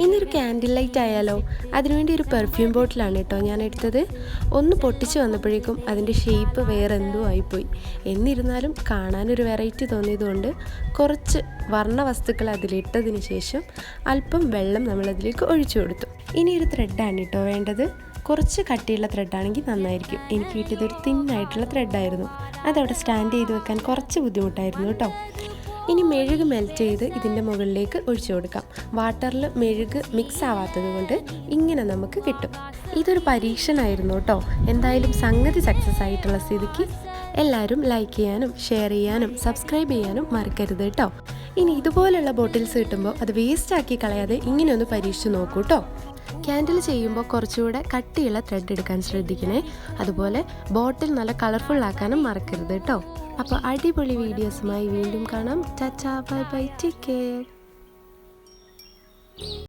ഇന്നൊരു candle light ആയാലോ? അതിനുവേണ്ടി ഒരു പെർഫ്യൂം ബോട്ടിലാണ് കേട്ടോ ഞാൻ എടുത്തത്. ഒന്ന് പൊട്ടിച്ച് വന്നപ്പോഴേക്കും അതിൻ്റെ ഷേപ്പ് വേറെ എന്തോ ആയിപ്പോയി. എന്നിരുന്നാലും കാണാനൊരു വെറൈറ്റി തോന്നിയതുകൊണ്ട് കുറച്ച് വർണ്ണ വസ്തുക്കൾ അതിലിട്ടതിന് ശേഷം അല്പം വെള്ളം നമ്മളതിലേക്ക് ഒഴിച്ചു കൊടുത്തു. ഇനി ഒരു ത്രെഡാണ് കേട്ടോ വേണ്ടത്. കുറച്ച് കട്ടിയുള്ള ത്രെഡാണെങ്കിൽ നന്നായിരിക്കും. എനിക്ക് കിട്ടിയതൊരു തിന്നായിട്ടുള്ള ത്രെഡായിരുന്നു. അതവിടെ സ്റ്റാൻഡ് ചെയ്ത് വെക്കാൻ കുറച്ച് ബുദ്ധിമുട്ടായിരുന്നു കേട്ടോ. ഇനി മെഴുക് മെൽറ്റ് ചെയ്ത് ഇതിൻ്റെ മുകളിലേക്ക് ഒഴിച്ചു കൊടുക്കാം. വാട്ടറിൽ മെഴുക് മിക്സ് ആവാത്തത് കൊണ്ട് ഇങ്ങനെ നമുക്ക് കിട്ടും. ഇതൊരു പരീക്ഷണമായിരുന്നു കേട്ടോ. എന്തായാലും സംഗതി സക്സസ് ആയിട്ടുള്ള സ്ഥിതിക്ക് എല്ലാവരും ലൈക്ക് ചെയ്യാനും ഷെയർ ചെയ്യാനും സബ്സ്ക്രൈബ് ചെയ്യാനും മറക്കരുത് കേട്ടോ. ഇനി ഇതുപോലുള്ള ബോട്ടിൽസ് കിട്ടുമ്പോൾ അത് വേസ്റ്റ് ആക്കി കളയാതെ ഇങ്ങനെ ഒന്ന് പരീക്ഷിച്ച് നോക്കൂ കേട്ടോ. ക്യാൻഡിൽ ചെയ്യുമ്പോൾ കുറച്ചുകൂടെ കട്ടിയുള്ള ത്രെഡ് എടുക്കാൻ ശ്രദ്ധിക്കണേ. അതുപോലെ ബോട്ടിൽ നല്ല കളർഫുൾ ആക്കാനും മറക്കരുത് കേട്ടോ. അപ്പോൾ അടിപൊളി വീഡിയോസുമായി വീണ്ടും കാണാം. Tata, bye bye, take care.